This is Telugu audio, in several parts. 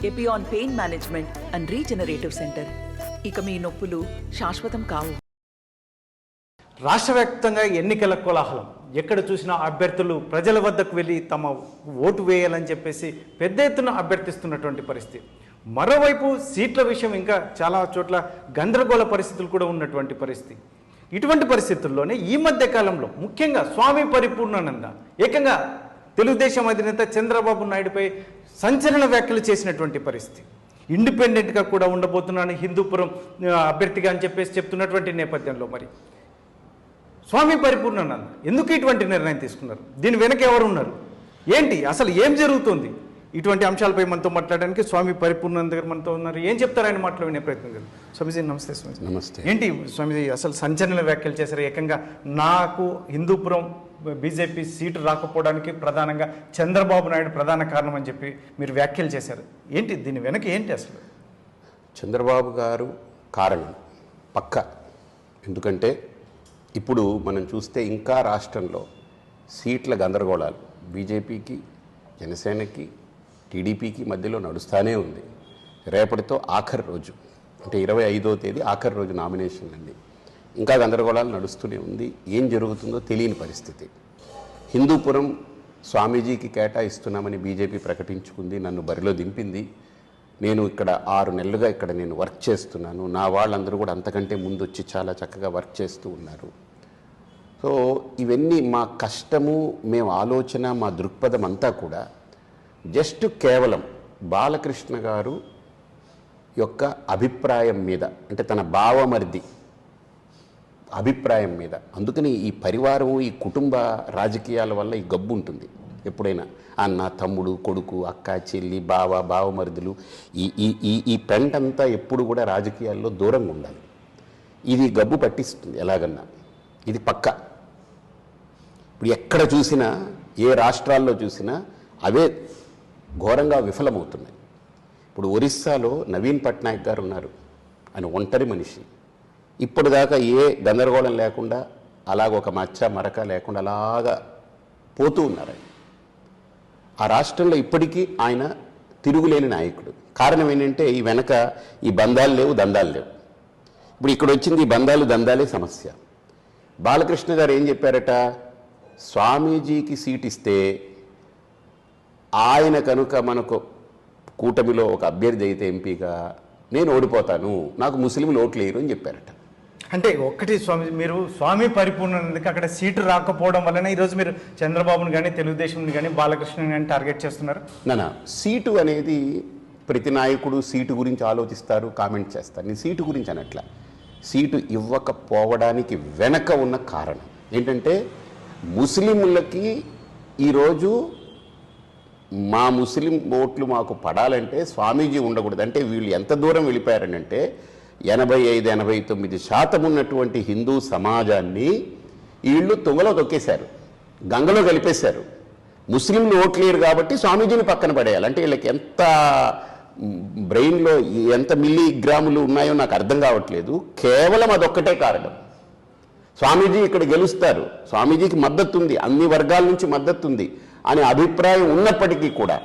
Epione pain management and regenerative centre. ఇక మీ నొప్పులు శాశ్వతం కావు. రాష్ట్ర వ్యాప్తంగా ఎన్నికల కోలాహలం. ఎక్కడ చూసినా అభ్యర్థులు ప్రజల వద్దకు వెళ్ళి తమ ఓటు వేయాలని చెప్పేసి పెద్ద ఎత్తున అభ్యర్థిస్తున్నటువంటి పరిస్థితి. మరోవైపు సీట్ల విషయం ఇంకా చాలా చోట్ల గందరగోళ పరిస్థితులు కూడా ఉన్నటువంటి పరిస్థితి. ఇటువంటి పరిస్థితుల్లోనే ఈ మధ్య కాలంలో ముఖ్యంగా స్వామి పరిపూర్ణానంద ఏకంగా తెలుగుదేశం అధినేత చంద్రబాబు నాయుడుపై సంచలన వ్యాఖ్యలు చేసినటువంటి పరిస్థితి. ఇండిపెండెంట్గా కూడా ఉండబోతున్నాను హిందూపురం అభ్యర్థిగా అని చెప్పేసి చెప్తున్నటువంటి నేపథ్యంలో మరి స్వామి పరిపూర్ణానంద ఎందుకు ఇటువంటి నిర్ణయం తీసుకున్నారు? దీని వెనక ఎవరు ఉన్నారు? ఏంటి అసలు ఏం జరుగుతుంది? ఇటువంటి అంశాలపై మనతో మాట్లాడడానికి స్వామి పరిపూర్ణానంద గారు మనతో ఉన్నారు. ఏం చెప్తారు ఆయన మాటలు వినే ప్రయత్నం కదా. స్వామిజీ నమస్తే. స్వామిజీ నమస్తే. ఏంటి స్వామిజీ అసలు సంచలన వ్యాఖ్యలు చేశారు? ఏకంగా నాకు హిందూపురం బీజేపీ సీటు రాకపోవడానికి ప్రధానంగా చంద్రబాబు నాయుడు ప్రధాన కారణం అని చెప్పి మీరు వ్యాఖ్యలు చేశారు. ఏంటి దీని వెనక ఏంటి అసలు? చంద్రబాబు గారు కారణం పక్క. ఎందుకంటే ఇప్పుడు మనం చూస్తే ఇంకా రాష్ట్రంలో సీట్ల గందరగోళాలు బీజేపీకి, జనసేనకి, టీడీపీకి మధ్యలో నడుస్తూనే ఉంది. రేపటితో ఆఖరి రోజు, అంటే 25వ తేదీ ఆఖరి రోజు నామినేషన్ అండి. ఇంకా గందరగోళాలు నడుస్తూనే ఉంది. ఏం జరుగుతుందో తెలియని పరిస్థితి. హిందూపురం స్వామీజీకి కేటాయిస్తున్నామని బీజేపీ ప్రకటించుకుంది, నన్ను బరిలో దింపింది. నేను ఇక్కడ 6 నెలలుగా ఇక్కడ నేను వర్క్ చేస్తున్నాను. నా వాళ్ళందరూ కూడా అంతకంటే ముందు వచ్చి చాలా చక్కగా వర్క్ చేస్తూ ఉన్నారు. సో ఇవన్నీ మా కష్టము, మేము ఆలోచన, మా దృక్పథం అంతా కూడా జస్ట్ కేవలం బాలకృష్ణ గారు యొక్క అభిప్రాయం మీద, అంటే తన బావమరిది అభిప్రాయం మీద. అందుకని ఈ పరివారం, ఈ కుటుంబ రాజకీయాల వల్ల ఈ గబ్బు ఉంటుంది. ఎప్పుడైనా అన్న, తమ్ముడు, కొడుకు, అక్క, చెల్లి, బావమరుదులు, ఈ ఈ ఈ ఈ పెంటంతా ఎప్పుడు కూడా రాజకీయాల్లో దూరంగా ఉండాలి. ఇది గబ్బు పట్టిస్తుంది ఎలాగన్నా. ఇది పక్క. ఇప్పుడు ఎక్కడ చూసినా, ఏ రాష్ట్రాల్లో చూసినా అవే ఘోరంగా విఫలమవుతున్నాయి. ఇప్పుడు ఒరిస్సాలో నవీన్ పట్నాయక్ గారు ఉన్నారు. ఆయన ఒంటరి మనిషి. ఇప్పటిదాకా ఏ గందరగోళం లేకుండా, అలాగ ఒక మచ్చ మరక లేకుండా అలాగా పోతూ ఉన్నారు ఆయన. ఆ రాష్ట్రంలో ఇప్పటికీ ఆయన తిరుగులేని నాయకుడు. కారణం ఏంటంటే ఈ వెనక ఈ బంధాలు లేవు, దందాలు లేవు. ఇప్పుడు ఇక్కడ వచ్చింది ఈ బంధాలు దందాలే సమస్య. బాలకృష్ణ గారు ఏం చెప్పారట? స్వామీజీకి సీట్ ఇస్తే ఆయన కనుక మనకు కూటమిలో ఒక అభ్యర్థి అయితే ఎంపీగా నేను ఓడిపోతాను, నాకు ముస్లింలు ఓట్లు వేయరు అని చెప్పారట. అంటే ఒక్కటి స్వామి, మీరు స్వామి పరిపూర్ణానందకి అక్కడ సీటు రాకపోవడం వలన ఈరోజు మీరు చంద్రబాబుని కానీ, తెలుగుదేశంని కానీ, బాలకృష్ణని కానీ టార్గెట్ చేస్తున్నారు. నా సీటు అనేది ప్రతి నాయకుడు సీటు గురించి ఆలోచిస్తారు, కామెంట్ చేస్తారు. నేను సీటు గురించి అనట్లా. సీటు ఇవ్వకపోవడానికి వెనక ఉన్న కారణం ఏంటంటే, ముస్లింలకి ఈరోజు మా ముస్లిం ఓట్లు మాకు పడాలంటే స్వామీజీ ఉండకూడదు. అంటే వీళ్ళు ఎంత దూరం వెళ్ళిపోయారనంటే 85-89% ఉన్నటువంటి హిందూ సమాజాన్ని వీళ్ళు తుంగలో తొక్కేశారు, గంగలో కలిపేశారు. ముస్లింలు ఓట్లేరు కాబట్టి స్వామీజీని పక్కన పడేయాలి. అంటే వీళ్ళకి ఎంత బ్రెయిన్లో ఎంత మిల్లీగ్రాములు ఉన్నాయో నాకు అర్థం కావట్లేదు. కేవలం అదొక్కటే కారణం. స్వామీజీ ఇక్కడ గెలుస్తారు, స్వామీజీకి మద్దతు ఉంది, అన్ని వర్గాల నుంచి మద్దతు ఉంది అనే అభిప్రాయం ఉన్నప్పటికీ కూడా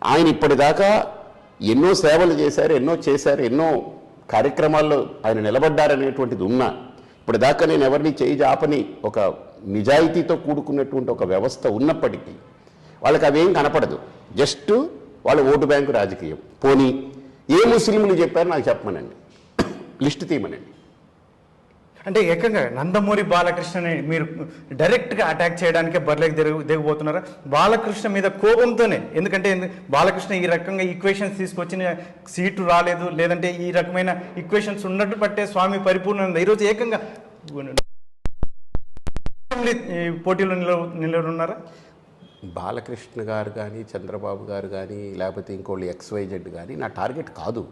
ఆయన ఇప్పటిదాకా ఎన్నో సేవలు చేశారు, ఎన్నో చేశారు, ఎన్నో కార్యక్రమాల్లో ఆయన నిలబడ్డారనేటువంటిది ఉన్నా ఇప్పటిదాకా నేను ఎవరిని చేయి జాపని ఒక నిజాయితీతో కూడుకున్నటువంటి ఒక వ్యవస్థ ఉన్నప్పటికీ వాళ్ళకి అవేం కనపడదు. జస్ట్ వాళ్ళ ఓటు బ్యాంకు రాజకీయం. పోనీ ఏ ముస్లింలు చెప్పారు నాకు చెప్పమనండి, లిస్ట్ తీయమనండి. అంటే ఏకంగా నందమూరి బాలకృష్ణని మీరు డైరెక్ట్గా అటాక్ చేయడానికే బరిలోకి దిగబోతున్నారా? బాలకృష్ణ మీద కోపంతోనే, ఎందుకంటే బాలకృష్ణ ఈ రకంగా ఈక్వేషన్స్ తీసుకొచ్చిన సీటు రాలేదు, లేదంటే ఈ రకమైన ఈక్వేషన్స్ ఉన్నట్టు పట్టే స్వామి పరిపూర్ణానంద ఈరోజు ఏకంగా పోటీలో నిలవనున్నారా? బాలకృష్ణ గారు కానీ, చంద్రబాబు గారు కానీ, లేకపోతే ఇంకోళ్ళు XYZ కానీ నా టార్గెట్ కాదు.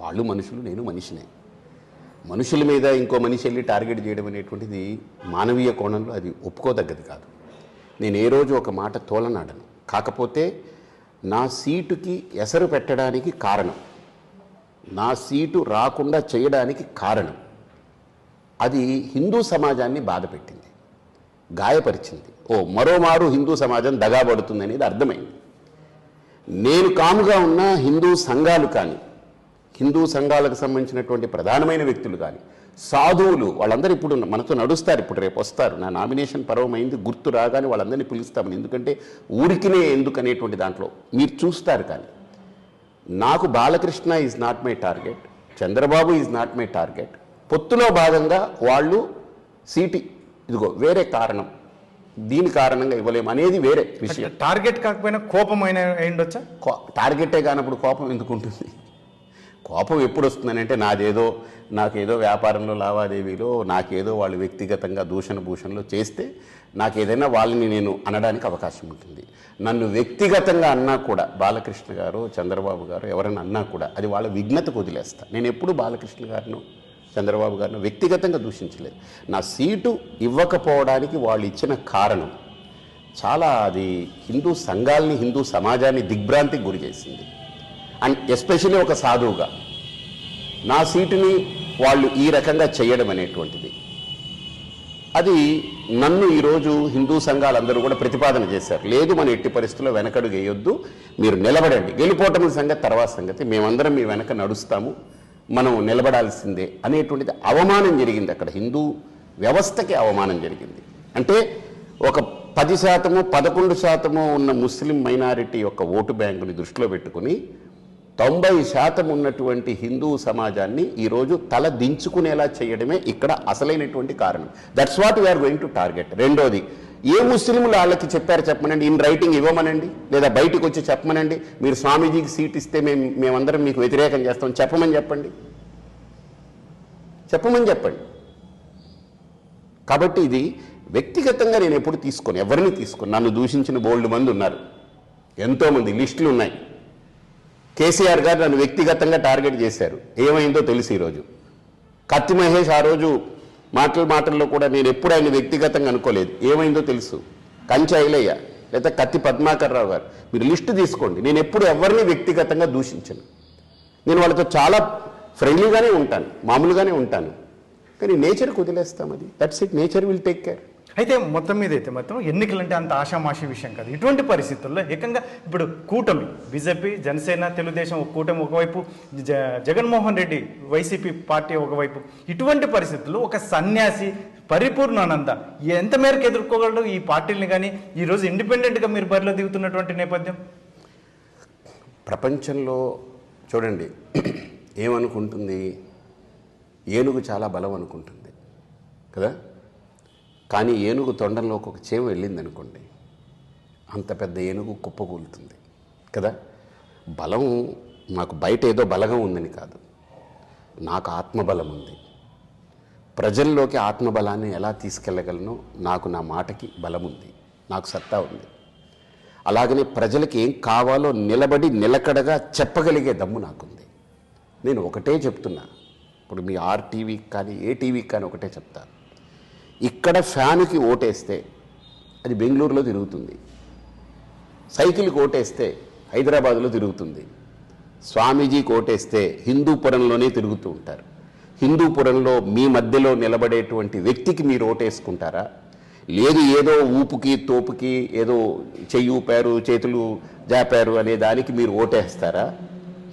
వాళ్ళు మనుషులు, నేను మనిషినే. మనుషుల మీద ఇంకో మనిషి వెళ్ళి టార్గెట్ చేయడం అనేటువంటిది మానవీయ కోణంలో అది ఒప్పుకోదగ్గది కాదు. నేను ఏ రోజు ఒక మాట తోలనాడను. కాకపోతే నా సీటుకి ఎసరు పెట్టడానికి కారణం, నా సీటు రాకుండా చేయడానికి కారణం, అది హిందూ సమాజాన్ని బాధపెట్టింది, గాయపరిచింది. మరోమారు హిందూ సమాజం దగాబడుతుంది అనేది అర్థమైంది. నేను కాముగా ఉన్న హిందూ సంఘాలు కానీ, హిందూ సంఘాలకు సంబంధించినటువంటి ప్రధానమైన వ్యక్తులు కానీ, సాధువులు వాళ్ళందరూ ఇప్పుడు మనతో నడుస్తారు, ఇప్పుడు రేపు వస్తారు. నా నామినేషన్ పర్వమైంది, గుర్తు రాగానే వాళ్ళందరినీ పిలుస్తామని. ఎందుకంటే ఊరికినే ఎందుకు అనేటువంటి దాంట్లో మీరు చూస్తారు. కానీ నాకు Balakrishna is not my target, Chandrababu is not my target. పొత్తులో భాగంగా వాళ్ళు సీటు ఇదిగో వేరే కారణం, దీని కారణంగా ఇవ్వలేము అనేది వేరే విషయం. టార్గెట్ కాకపోయినా కోపమైన అయిండొచ్చా? టార్గెటే కానప్పుడు కోపం ఎందుకు ఉంటుంది? కోపం ఎప్పుడు వస్తుందనంటే నాకేదో వ్యాపారంలో లావాదేవీలో నాకేదో వాళ్ళు వ్యక్తిగతంగా భూషణలో చేస్తే నాకు ఏదైనా వాళ్ళని నేను అనడానికి అవకాశం ఉంటుంది. నన్ను వ్యక్తిగతంగా అన్నా కూడా, బాలకృష్ణ గారు చంద్రబాబు గారు ఎవరైనా అన్నా కూడా అది వాళ్ళ విఘ్నతకు వదిలేస్తా. నేను ఎప్పుడు బాలకృష్ణ గారిను చంద్రబాబు గారిని వ్యక్తిగతంగా దూషించలేదు. నా సీటు ఇవ్వకపోవడానికి వాళ్ళు ఇచ్చిన కారణం చాలా, అది హిందూ సంఘాలని, హిందూ సమాజాన్ని దిగ్భ్రాంతికి గురి చేసింది. అండ్ ఎస్పెషల్లీ ఒక సాధువుగా నా సీటుని వాళ్ళు ఈ రకంగా చేయడం అనేటువంటిది, అది నన్ను ఈరోజు హిందూ సంఘాలందరూ కూడా ప్రతిపాదన చేశారు. లేదు, మన ఎట్టి పరిస్థితుల్లో వెనకడుగు వేయొద్దు, మీరు నిలబడండి, గెలిపోవటం సంగతి తర్వాత సంగతి, మేమందరం మీ వెనక నడుస్తాము, మనం నిలబడాల్సిందే అనేటువంటిది అవమానం జరిగింది. అక్కడ హిందూ వ్యవస్థకి అవమానం జరిగింది. అంటే ఒక 10%, 11% ఉన్న ముస్లిం మైనారిటీ యొక్క ఓటు బ్యాంకుని దృష్టిలో పెట్టుకుని 90% ఉన్నటువంటి హిందూ సమాజాన్ని ఈరోజు తల దించుకునేలా చేయడమే ఇక్కడ అసలైనటువంటి కారణం. That's what we are going to target. రెండోది, ఏ ముస్లింలు వాళ్ళకి చెప్పారు చెప్పమనండి, ఇన్ రైటింగ్ ఇవ్వమనండి, లేదా బయటకు వచ్చి చెప్పమనండి, మీరు స్వామీజీకి సీట్ ఇస్తే మేమందరం మీకు వ్యతిరేకం చేస్తాం చెప్పమని చెప్పండి. కాబట్టి ఇది వ్యక్తిగతంగా నేను ఎప్పుడు ఎవరిని తీసుకోను. నన్ను దూషించిన బోల్డ్ మంది ఉన్నారు, ఎంతోమంది లిస్టులు ఉన్నాయి. కేసీఆర్ గారు నన్ను వ్యక్తిగతంగా టార్గెట్ చేశారు, ఏమైందో తెలుసు. ఈరోజు కత్తి మహేష్ ఆ రోజు మాటల్లో కూడా నేను ఎప్పుడు ఆయన వ్యక్తిగతంగా అనుకోలేదు, ఏమైందో తెలుసు. కంచె ఐలయ్య లేదా కత్తి పద్మాకర్ రావు గారు, మీరు లిస్టు తీసుకోండి. నేను ఎప్పుడు ఎవరిని వ్యక్తిగతంగా దూషించను. నేను వాళ్ళతో చాలా ఫ్రెండ్లీగానే ఉంటాను, మామూలుగానే ఉంటాను. కానీ నేచర్కి వదిలేస్తాం, అది that's it, nature will take care. అయితే మొత్తం మీద మాత్రం ఎన్నికలంటే అంత ఆషామాషి విషయం కాదు. ఇటువంటి పరిస్థితుల్లో ఏకంగా ఇప్పుడు కూటమి, బీజేపీ, జనసేన, తెలుగుదేశం కూటమి ఒకవైపు, జగన్మోహన్ రెడ్డి వైసీపీ పార్టీ ఒకవైపు, ఇటువంటి పరిస్థితుల్లో ఒక సన్యాసి పరిపూర్ణానంద ఎంత మేరకు ఎదుర్కోగలడు ఈ పార్టీలని? కానీ ఈరోజు ఇండిపెండెంట్గా మీరు బరిలో దిగుతున్నటువంటి నేపథ్యం ప్రపంచంలో చూడండి, ఏమనుకుంటుంది, ఏనుగు చాలా బలం అనుకుంటుంది కదా. కానీ ఏనుగు తొండంలోకి ఒక చేమ వెళ్ళింది అనుకోండి, అంత పెద్ద ఏనుగు కుప్పకూలుతుంది కదా. బలం నాకు బయట ఏదో బలంగా ఉందని కాదు, నాకు ఆత్మబలం ఉంది. ప్రజల్లోకి ఆత్మబలాన్ని ఎలా తీసుకెళ్ళగలను, నాకు నా మాటకి బలం ఉంది, నాకు సత్తా ఉంది. అలాగనే ప్రజలకి ఏం కావాలో నిలబడి నిలకడగా చెప్పగలిగే దమ్ము నాకుంది. నేను ఒకటే చెప్తున్నా, ఇప్పుడు మీ ఆర్టీవీకి కానీ ఏ టీవీకి కానీ ఒకటే చెప్తాను, ఇక్కడ ఫ్యాన్కి ఓటేస్తే అది బెంగళూరులో తిరుగుతుంది, సైకిల్కి ఓటేస్తే హైదరాబాద్లో తిరుగుతుంది, స్వామీజీకి ఓటేస్తే హిందూపురంలోనే తిరుగుతూ ఉంటారు. హిందూపురంలో మీ మధ్యలో నిలబడేటువంటి వ్యక్తికి మీరు ఓటేసుకుంటారా? లేదు ఏదో ఊపుకి తోపుకి ఏదో చెయ్యి ఊపారు చేతులు జాపారు అనే దానికి మీరు ఓటేస్తారా?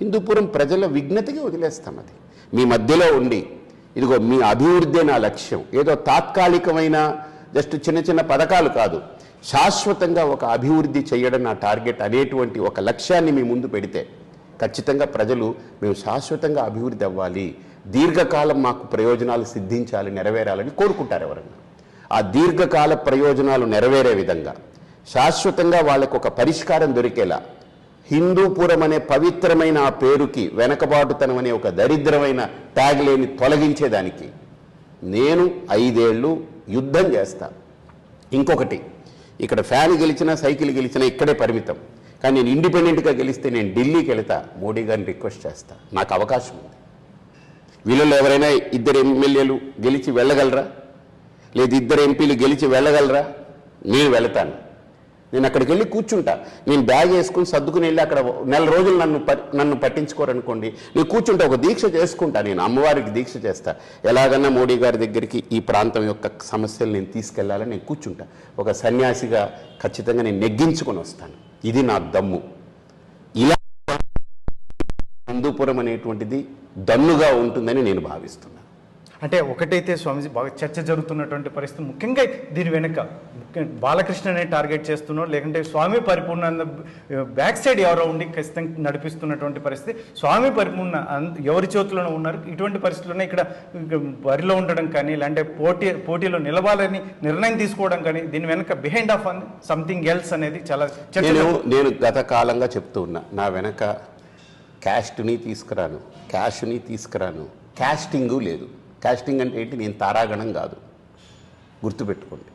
హిందూపురం ప్రజల విఘ్నతకి వదిలేస్తాం. అది మీ మధ్యలో ఉండి, ఇదిగో మీ అభివృద్ధి నా లక్ష్యం, ఏదో తాత్కాలికమైన జస్ట్ చిన్న చిన్న పథకాలు కాదు, శాశ్వతంగా ఒక అభివృద్ధి చేయడం నా టార్గెట్ అనేటువంటి ఒక లక్ష్యాన్ని మీ ముందు పెడితే ఖచ్చితంగా ప్రజలు మేము శాశ్వతంగా అభివృద్ధి అవ్వాలి, దీర్ఘకాలం మాకు ప్రయోజనాలు సిద్ధించాలి, నెరవేరాలని కోరుకుంటారు ఎవరన్నా. ఆ దీర్ఘకాల ప్రయోజనాలు నెరవేరే విధంగా శాశ్వతంగా వాళ్ళకు ఒక పరిష్కారం దొరికేలా హిందూపురం అనే పవిత్రమైన ఆ పేరుకి వెనకబాటుతనం అనే ఒక దరిద్రమైన ట్యాగ్ లేని తొలగించేదానికి నేను 5 ఏళ్ళు యుద్ధం చేస్తా. ఇంకొకటి, ఇక్కడ ఫ్యాన్ గెలిచినా సైకిల్ గెలిచినా ఇక్కడే పరిమితం. కానీ నేను ఇండిపెండెంట్గా గెలిస్తే నేను ఢిల్లీకి వెళతా, మోడీ గారిని రిక్వెస్ట్ చేస్తా, నాకు అవకాశం ఉంది. వీళ్ళలో ఎవరైనా 2 ఎమ్మెల్యేలు గెలిచి వెళ్ళగలరా? లేదు 2 ఎంపీలు గెలిచి వెళ్ళగలరా? నేను వెళతాను. నేను అక్కడికి వెళ్ళి కూర్చుంటా. నేను బ్యాగ్ వేసుకుని సర్దుకుని వెళ్ళి అక్కడ నెల రోజులు నన్ను పట్టించుకోరనుకోండి, నేను కూర్చుంటా, ఒక దీక్ష చేసుకుంటా. నేను అమ్మవారికి దీక్ష చేస్తా, ఎలాగన్నా మోడీ గారి దగ్గరికి ఈ ప్రాంతం యొక్క సమస్యలు నేను తీసుకెళ్లాలని నేను కూర్చుంటా. ఒక సన్యాసిగా ఖచ్చితంగా నేను నెగ్గించుకొని వస్తాను. ఇది నా దమ్ము. హిందూపురం అనేటువంటిది దన్నుగా ఉంటుందని నేను భావిస్తున్నాను. అంటే ఒకటైతే స్వామీజీ బాగా చర్చ జరుగుతున్నటువంటి పరిస్థితి, ముఖ్యంగా దీని వెనుక బాలకృష్ణనే టార్గెట్ చేస్తున్నారో లేకుంటే స్వామి పరిపూర్ణానంద బ్యాక్ సైడ్ ఎవరో ఉండి ఖచ్చితంగా నడిపిస్తున్నటువంటి పరిస్థితి, స్వామి పరిపూర్ణ ఎవరి చేతుల్లోనే ఉన్నారు. ఇటువంటి పరిస్థితుల్లోనే ఇక్కడ బరిలో ఉండడం కానీ, లేదంటే పోటీలో నిలవాలని నిర్ణయం తీసుకోవడం కానీ, దీని వెనుక బిహైండ్ ఆఫ్ సంథింగ్ ఎల్స్ అనేది చాలా నేను గత కాలంగా చెప్తూ ఉన్నా, నా వెనక క్యాస్ట్ని తీసుకురాను, క్యాష్ని తీసుకురాను, క్యాస్టింగు లేదు. క్యాస్టింగ్ అంటే ఏంటి? నేను తారాగణం కాదు, గుర్తుపెట్టుకోండి.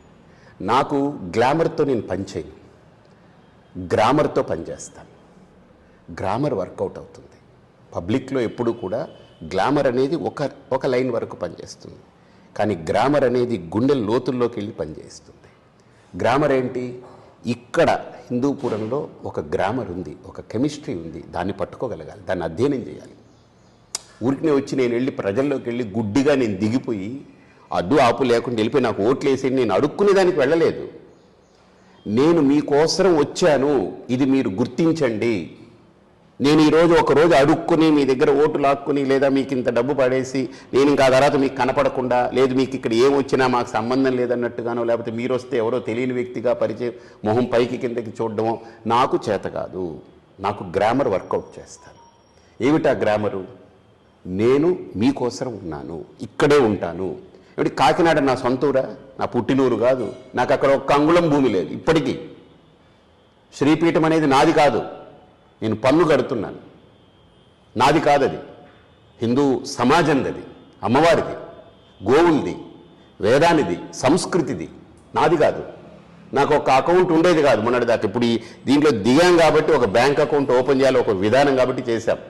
నాకు గ్లామర్తో నేను పనిచేయను, గ్రామర్తో పనిచేస్తాను. గ్రామర్ వర్కౌట్ అవుతుంది. పబ్లిక్లో ఎప్పుడు కూడా గ్లామర్ అనేది ఒక లైన్ వరకు పనిచేస్తుంది, కానీ గ్రామర్ అనేది గుండె లోతుల్లోకి వెళ్ళి పనిచేస్తుంది. గ్రామర్ ఏంటి? ఇక్కడ హిందూపురంలో ఒక గ్రామర్ ఉంది, ఒక కెమిస్ట్రీ ఉంది, దాన్ని పట్టుకోగలగాలి, దాన్ని అధ్యయనం చేయాలి. ఊరికి వచ్చి నేను వెళ్ళి ప్రజల్లోకి వెళ్ళి గుడ్డిగా నేను దిగిపోయి అడ్డు ఆపు లేకుండా వెళ్ళిపోయి నాకు ఓట్లు వేసి నేను అడుక్కునే దానికి వెళ్ళలేదు. నేను మీకోసం వచ్చాను, ఇది మీరు గుర్తించండి. నేను ఈరోజు ఒకరోజు అడుక్కుని మీ దగ్గర ఓటు లాక్కుని, లేదా మీకు ఇంత డబ్బు పడేసి నేను ఇంకా తర్వాత మీకు కనపడకుండా, లేదు మీకు ఇక్కడ ఏమొచ్చినా మాకు సంబంధం లేదన్నట్టుగానో, లేకపోతే మీరు వస్తే ఎవరో తెలియని వ్యక్తిగా పరిచయం మొహం పైకి కిందకి చూడడమో నాకు చేత కాదు. నాకు గ్రామర్ వర్కౌట్ చేస్తాను. ఏమిటా గ్రామరు? నేను మీకోసం ఉన్నాను, ఇక్కడే ఉంటాను. ఏమిటి కాకినాడ నా సొంతూరా, నా పుట్టినూరు కాదు. నాకు అక్కడ ఒక్క అంగుళం భూమి లేదు ఇప్పటికీ. శ్రీపీఠం అనేది నాది కాదు, నేను పన్ను కడుతున్నాను. నాది కాదది, హిందూ సమాజంది, అది అమ్మవారిది, గోవులది, వేదానిది, సంస్కృతిది, నాది కాదు. నాకు ఒక అకౌంట్ ఉండేది కాదు మొన్నటిదాకా. ఇప్పుడు దీంట్లో దిగాం కాబట్టి ఒక బ్యాంక్ అకౌంట్ ఓపెన్ చేయాలి, ఒక విధానం కాబట్టి చేశాం.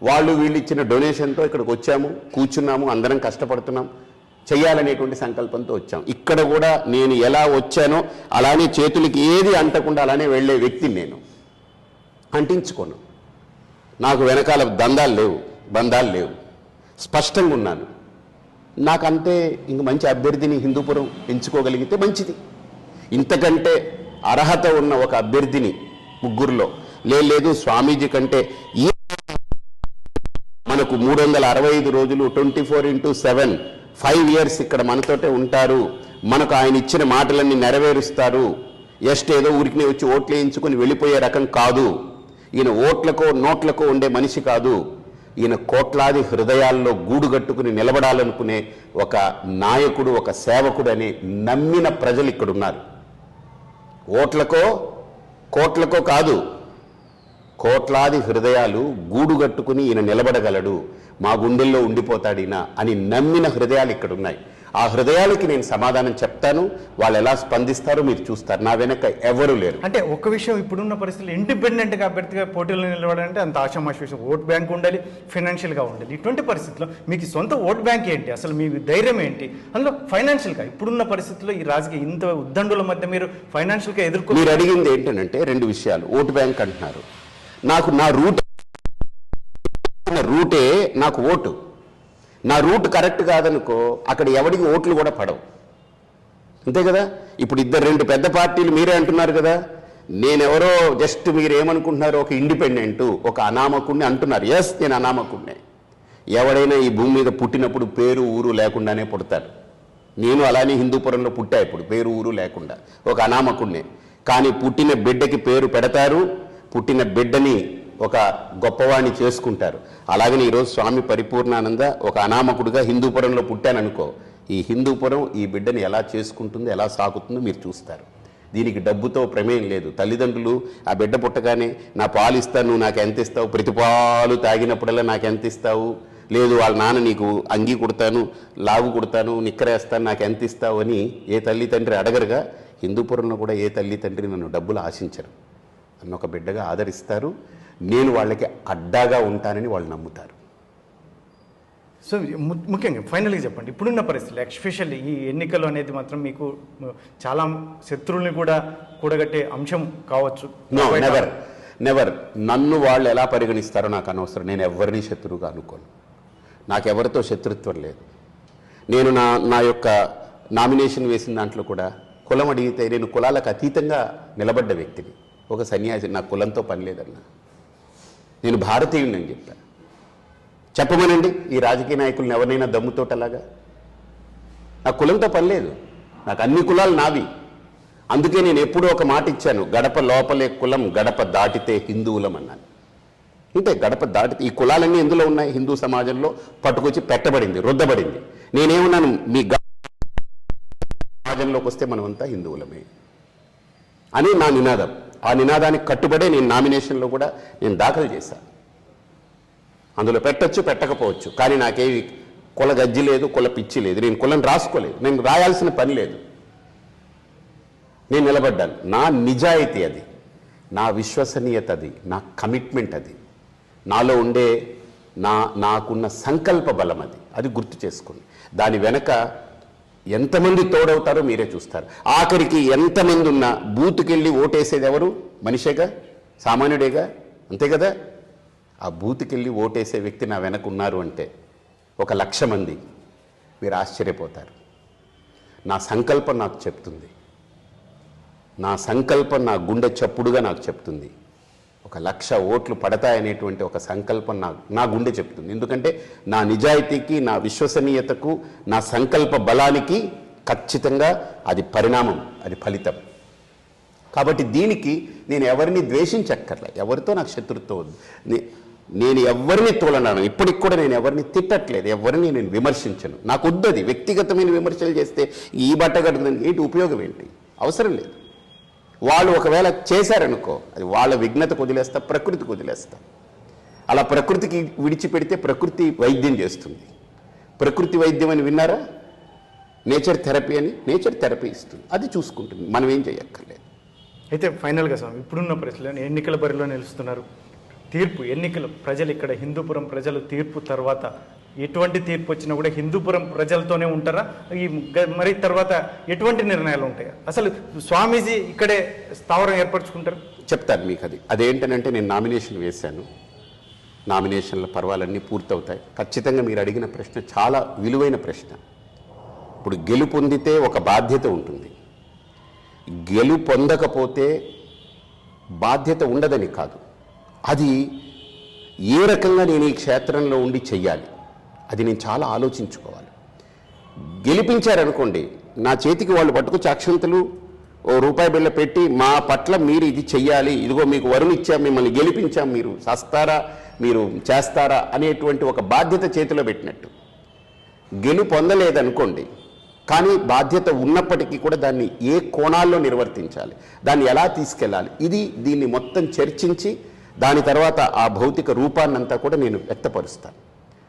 వాళ్ళు వీళ్ళు ఇచ్చిన డొనేషన్తో ఇక్కడికి వచ్చాము, కూర్చున్నాము, అందరం కష్టపడుతున్నాం, చెయ్యాలనేటువంటి సంకల్పంతో వచ్చాం. ఇక్కడ కూడా నేను ఎలా వచ్చానో అలానే చేతులకి ఏది అంటకుండా అలానే వెళ్ళే వ్యక్తిని నేను. అంటించుకోను. నాకు వెనకాల దందాలు లేవు, బంధాలు లేవు, స్పష్టంగా ఉన్నాను. నాకంటే ఇంక మంచి అభ్యర్థిని హిందూపురం ఎంచుకోగలిగితే మంచిది. ఇంతకంటే అర్హత ఉన్న ఒక అభ్యర్థిని ముగ్గురులో లేదు స్వామీజీ కంటే ఈ మనకు 365 రోజులు 24/7 5 years ఇక్కడ మనతోటే ఉంటారు, మనకు ఆయన ఇచ్చిన మాటలన్నీ నెరవేరుస్తారు. ఏదో ఊరికి వచ్చి ఓట్లు వేయించుకొని వెళ్ళిపోయే రకం కాదు. ఈయన ఓట్లకో నోట్లకో ఉండే మనిషి కాదు. ఈయన కోట్లాది హృదయాల్లో గూడుగట్టుకుని నిలబడాలనుకునే ఒక నాయకుడు, ఒక సేవకుడు అనే నమ్మిన ప్రజలు ఇక్కడ ఉన్నారు. ఓట్లకో కోట్లకో కాదు, కోట్లాది హృదయాలు గూడుగట్టుకుని ఈయన నిలబడగలడు, మా గుండెల్లో ఉండిపోతాడు ఈయన అని నమ్మిన హృదయాలు ఇక్కడ ఉన్నాయి. ఆ హృదయాలకి నేను సమాధానం చెప్తాను. వాళ్ళు ఎలా స్పందిస్తారో మీరు చూస్తారు. నా వెనక ఎవరు లేరు. అంటే ఒక విషయం, ఇప్పుడున్న పరిస్థితులు ఇండిపెండెంట్గా అభ్యర్థిగా పోటీలో నిలబడాలంటే అంత ఆషామాషి విషయం. ఓట్ బ్యాంక్ ఉండాలి, ఫైనాన్షియల్గా ఉండాలి. ఇటువంటి పరిస్థితుల్లో మీకు సొంత ఓట్ బ్యాంక్ ఏంటి, అసలు మీ ధైర్యం ఏంటి, అందులో ఫైనాన్షియల్గా ఇప్పుడున్న పరిస్థితుల్లో ఈ రాజకీయ ఇంత ఉద్దండుల మధ్య మీరు ఫైనాన్షియల్గా మీరు అడిగింది ఏంటంటే 2 విషయాలు. ఓటు బ్యాంక్ అంటున్నారు. నాకు నా రూటే నాకు ఓటు. నా రూట్ కరెక్ట్ కాదనుకో అక్కడ ఎవరికి ఓట్లు కూడా పడవు, అంతే కదా. ఇప్పుడు 2 పెద్ద పార్టీలు మీరే అంటున్నారు కదా, నేనెవరో జస్ట్ మీరు ఏమనుకుంటున్నారు, ఒక ఇండిపెండెంట్, ఒక అనామకుడిని అంటున్నారు. ఎస్, నేను అనామకుడినే. ఎవడైనా ఈ భూమి మీద పుట్టినప్పుడు పేరు ఊరు లేకుండానే పుడతారు. నేను అలానే హిందూపురంలో పుట్టా, ఇప్పుడు పేరు ఊరు లేకుండా ఒక అనామకుడినే. కానీ పుట్టిన బిడ్డకి పేరు పెడతారు, పుట్టిన బిడ్డని ఒక గొప్పవాణ్ణి చేసుకుంటారు. అలాగని ఈరోజు స్వామి పరిపూర్ణానంద ఒక అనామకుడిగా హిందూపురంలో పుట్టాననుకో, ఈ హిందూపురం ఈ బిడ్డని ఎలా చేసుకుంటుందో, ఎలా సాగుతుందో మీరు చూస్తారు. దీనికి డబ్బుతో ప్రమేయం లేదు. తల్లిదండ్రులు ఆ బిడ్డ పుట్టగానే నా పాలు ఇస్తాను, నువ్వు నాకు ఎంత ఇస్తావు, ప్రతి పాలు తాగినప్పుడల్లా నాకు ఎంత ఇస్తావు, లేదు వాళ్ళ నాన్న నీకు అంగీ కుడతాను, లావు కుడతాను, నిక్కరేస్తాను, నాకు ఎంత ఇస్తావు అని ఏ తల్లి తండ్రి అడగరుగా. హిందూపురంలో కూడా ఏ తల్లి తండ్రి నన్ను డబ్బులు ఆశించరు, నన్ను ఒక బిడ్డగా ఆదరిస్తారు. నేను వాళ్ళకి అడ్డాగా ఉంటానని వాళ్ళు నమ్ముతారు. సో ముఖ్యంగా ఫైనల్గా చెప్పండి, ఇప్పుడున్న పరిస్థితులు ఎస్పెషల్లీ ఈ ఎన్నికలు అనేది మాత్రం మీకు చాలా శత్రువుల్ని కూడా కూడగట్టే అంశం కావచ్చు. నెవర్. నన్ను వాళ్ళు ఎలా పరిగణిస్తారో నాకు అనవసరం. నేను ఎవరిని శత్రువుగా అనుకోను. నాకెవరితో శత్రుత్వం లేదు. నేను నా యొక్క నామినేషన్ వేసిన దాంట్లో కూడా కులం అడిగితే నేను కులాలకు అతీతంగా నిలబడ్డ వ్యక్తిని, ఒక సన్యాసి. నా కులంతో పని లేదన్నా. నేను భారతీయుడిని అని చెప్పాను. చెప్పమనండి ఈ రాజకీయ నాయకులను ఎవరినైనా దమ్ముతోటలాగా. నాకు కులంతో పని లేదు, నాకు అన్ని కులాలు నావి. అందుకే నేను ఎప్పుడూ ఒక మాట ఇచ్చాను, గడప లోపలే కులం, గడప దాటితే హిందువులం అన్నాను. ఇంతే, గడప దాటితే ఈ కులాలన్నీ ఎందులో ఉన్నాయి? హిందూ సమాజంలో పట్టుకొచ్చి పెట్టబడింది, రుద్దబడింది. నేనేమన్నాను, మీ సమాజంలోకి వస్తే మనమంతా హిందువులమే అని నా నినాదం. ఆ నినాదానికి కట్టుబడే నేను నామినేషన్లో కూడా నేను దాఖలు చేశాను. అందులో పెట్టచ్చు, పెట్టకపోవచ్చు, కానీ నాకేవి కుల గజ్జి లేదు, కుల పిచ్చి లేదు. నేను కులం రాసుకోలేదు, నేను రాయాల్సిన పని లేదు. నేను నిలబడ్డాను. నా నిజాయితీ అది, నా విశ్వసనీయత అది, నా కమిట్మెంట్ అది, నాలో ఉండే నాకున్న సంకల్ప బలం అది. అది గుర్తు చేసుకోండి. దాని వెనక ఎంతమంది తోడవుతారో మీరే చూస్తారు. ఆఖరికి ఎంతమంది ఉన్నా బూతుకెళ్ళి ఓటేసేది ఎవరు? మనిషేగా, సామాన్యుడేగా, అంతే కదా. ఆ బూతుకెళ్ళి ఓటేసే వ్యక్తి నా వెనక ఉన్నారు అంటే 1,00,000 మంది. మీరు ఆశ్చర్యపోతారు. నా సంకల్పం నాకు చెప్తుంది, నా సంకల్పం నా గుండె చప్పుడుగా నాకు చెప్తుంది. 1,00,000 ఓట్లు పడతాయనేటువంటి ఒక సంకల్పం నా గుండె చెప్తుంది. ఎందుకంటే నా నిజాయితీకి, నా విశ్వసనీయతకు, నా సంకల్ప బలానికి ఖచ్చితంగా అది పరిణామం, అది ఫలితం. కాబట్టి దీనికి నేను ఎవరిని ద్వేషించక్కర్లే, ఎవరితో నాకు శత్రుత్వం వద్దు. నేను ఎవరిని తోలనాను, ఇప్పటికి కూడా నేను ఎవరిని తిట్టట్లేదు, ఎవరిని నేను విమర్శించను. నాకు వద్దది. వ్యక్తిగతమైన విమర్శలు చేస్తే ఈ బట్ట కట్టుకుని ఏంటి ఉపయోగం ఏంటి? అవసరం లేదు. వాళ్ళు ఒకవేళ చేశారనుకో, అది వాళ్ళ విఘ్నతకు వదిలేస్తా, ప్రకృతికి వదిలేస్తా. అలా ప్రకృతికి విడిచిపెడితే ప్రకృతి వైద్యం చేస్తుంది. ప్రకృతి వైద్యం అని విన్నారా? నేచర్ థెరపీ అని. నేచర్ థెరపీ ఇస్తుంది, అది చూసుకుంటుంది. మనం ఏం చేయక్కర్లేదు. అయితే ఫైనల్గా స్వామి, ఇప్పుడున్న పరిస్థితుల్లో ఎన్నికల బరిలో నిలుస్తున్నారు. తీర్పు, ఎన్నికలు, ప్రజలు ఇక్కడ హిందూపురం ప్రజలు తీర్పు తర్వాత ఎటువంటి తీర్పు వచ్చినా కూడా హిందూపురం ప్రజలతోనే ఉంటారా? మరి తర్వాత ఎటువంటి నిర్ణయాలు ఉంటాయి? అసలు స్వామీజీ ఇక్కడే స్థావరం ఏర్పరచుకుంటారు? చెప్తాను మీకు అది. అదేంటనంటే, నేను నామినేషన్ వేశాను. నామినేషన్ల పర్వాలన్నీ పూర్తవుతాయి. ఖచ్చితంగా మీరు అడిగిన ప్రశ్న చాలా విలువైన ప్రశ్న. ఇప్పుడు గెలుపొందితే ఒక బాధ్యత ఉంటుంది, గెలుపొందకపోతే బాధ్యత ఉండదని కాదు. అది ఏ రకంగా నేను ఈ క్షేత్రంలో ఉండి చెయ్యాలి, అది నేను చాలా ఆలోచించుకోవాలి. గెలిపించారనుకోండి, నా చేతికి వాళ్ళు పట్టుకొచ్చి అక్షంతలు ₹1 బిళ్ళ పెట్టి మా పట్ల మీరు ఇది చెయ్యాలి, ఇదిగో మీకు వరం ఇచ్చాం, మిమ్మల్ని గెలిపించాం, మీరు చేస్తారా, మీరు చేస్తారా అనేటువంటి ఒక బాధ్యత చేతిలో పెట్టినట్టు. గెలుపొందలేదనుకోండి, కానీ బాధ్యత ఉన్నప్పటికీ కూడా దాన్ని ఏ కోణాల్లో నిర్వర్తించాలి, దాన్ని ఎలా తీసుకెళ్ళాలి, దీన్ని మొత్తం చర్చించి దాని తర్వాత ఆ భౌతిక రూపాన్నంతా కూడా నేను వ్యక్తపరుస్తాను.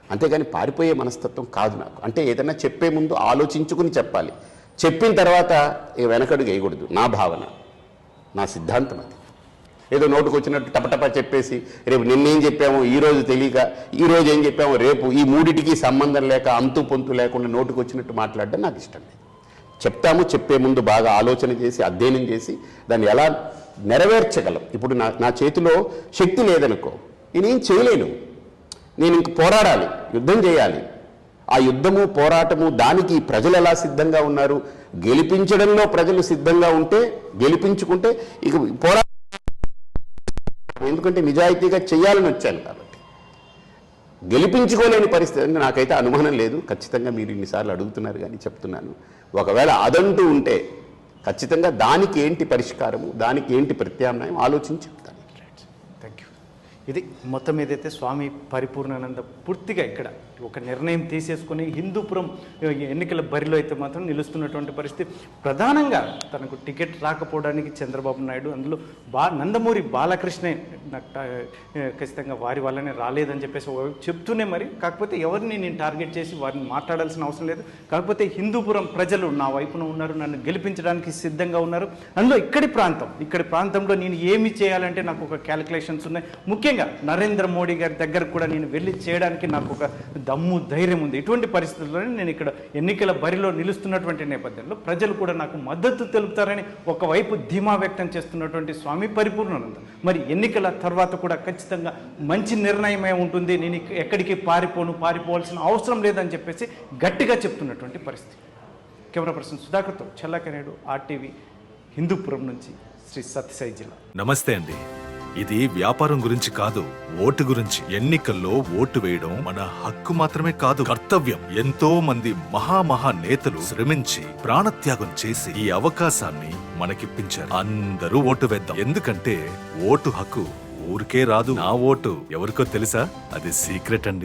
అంతేగాని పారిపోయే మనస్తత్వం కాదు నాకు. అంటే ఏదైనా చెప్పే ముందు ఆలోచించుకుని చెప్పాలి, చెప్పిన తర్వాత వెనకడుగు వేయకూడదు. నా భావన, నా సిద్ధాంతం అది. ఏదో నోటుకు వచ్చినట్టు టపటపా చెప్పేసి రేపు నిన్నేం చెప్పామో ఈరోజు తెలియక, ఈరోజు ఏం చెప్పామో రేపు, ఈ మూడిటికి సంబంధం లేక అంతు పొంతు లేకుండా నోటుకు వచ్చినట్టు మాట్లాడడం నాకు ఇష్టం లేదు. చెప్తాము, చెప్పే ముందు బాగా ఆలోచన చేసి అధ్యయనం చేసి దాన్ని ఎలా నెరవేర్చగలం. ఇప్పుడు నా చేతిలో శక్తి లేదనుకో, నేనేం చేయలేను. నేను ఇంక పోరాడాలి, యుద్ధం చేయాలి. ఆ యుద్ధము, పోరాటము, దానికి ప్రజలు ఎలా సిద్ధంగా ఉన్నారు, గెలిపించడంలో ప్రజలు సిద్ధంగా ఉంటే, గెలిపించుకుంటే ఇక పోరాటం. ఎందుకంటే నిజాయితీగా చేయాలని వచ్చాను కాబట్టి. గెలిపించుకోలేని పరిస్థితి అంటే నాకైతే అనుమానం లేదు. ఖచ్చితంగా మీరు ఇన్నిసార్లు అడుగుతున్నారు కానీ చెప్తున్నాను, ఒకవేళ అదంటూ ఉంటే ఖచ్చితంగా దానికి ఏంటి పరిష్కారము, దానికి ఏంటి ప్రత్యామ్నాయం ఆలోచించి చెప్తాను. Thank you. ఇది మొత్తం ఏదైతే స్వామి పరిపూర్ణానంద పూర్తిగా ఇక్కడ ఒక నిర్ణయం తీసేసుకొని హిందూపురం ఎన్నికల బరిలో అయితే మాత్రం నిలుస్తున్నటువంటి పరిస్థితి. ప్రధానంగా తనకు టికెట్ రాకపోవడానికి చంద్రబాబు నాయుడు, అందులో నందమూరి బాలకృష్ణే ఖచ్చితంగా వారి వల్లనే రాలేదని చెప్పేసి చెప్తూనే, మరి కాకపోతే ఎవరిని నేను టార్గెట్ చేసి వారిని మాట్లాడాల్సిన అవసరం లేదు. కాకపోతే హిందూపురం ప్రజలు నా వైపున ఉన్నారు, నన్ను గెలిపించడానికి సిద్ధంగా ఉన్నారు. అందులో ఇక్కడి ప్రాంతంలో నేను ఏమి చేయాలంటే నాకు ఒక క్యాలిక్యులేషన్స్ ఉన్నాయి. ముఖ్యంగా నరేంద్ర మోడీ గారి దగ్గర కూడా నేను వెళ్ళి చేయడానికి నాకు ఒక దమ్ము, ధైర్యం ఉంది. ఇటువంటి పరిస్థితుల్లోనే నేను ఇక్కడ ఎన్నికల బరిలో నిలుస్తున్నటువంటి నేపథ్యంలో ప్రజలు కూడా నాకు మద్దతు తెలుపుతారని ఒకవైపు ధీమా వ్యక్తం చేస్తున్నటువంటి స్వామి పరిపూర్ణానంద, మరి ఎన్నికల తర్వాత కూడా ఖచ్చితంగా మంచి నిర్ణయమే ఉంటుంది, నేను ఎక్కడికి పారిపోవాల్సిన అవసరం లేదని చెప్పేసి గట్టిగా చెప్తున్నటువంటి పరిస్థితి. కెమెరా పర్సన్ సుధాకర్తో చల్లాకనేడు, RTV, హిందూపురం నుంచి శ్రీ సత్యసాయి జిల్లా. నమస్తే అండి. ఇది వ్యాపారం గురించి కాదు, ఓటు గురించి. ఎన్నికల్లో ఓటు వేయడం మన హక్కు మాత్రమే కాదు, కర్తవ్యం. ఎంతో మంది మహా నేతలు శ్రమించి ప్రాణత్యాగం చేసి ఈ అవకాశాన్ని మనకిప్పించారు. అందరూ ఓటు వేద్దాం, ఎందుకంటే ఓటు హక్కు ఊరికే రాదు. నా ఓటు ఎవరికో తెలుసా? అది సీక్రెట్ అండి.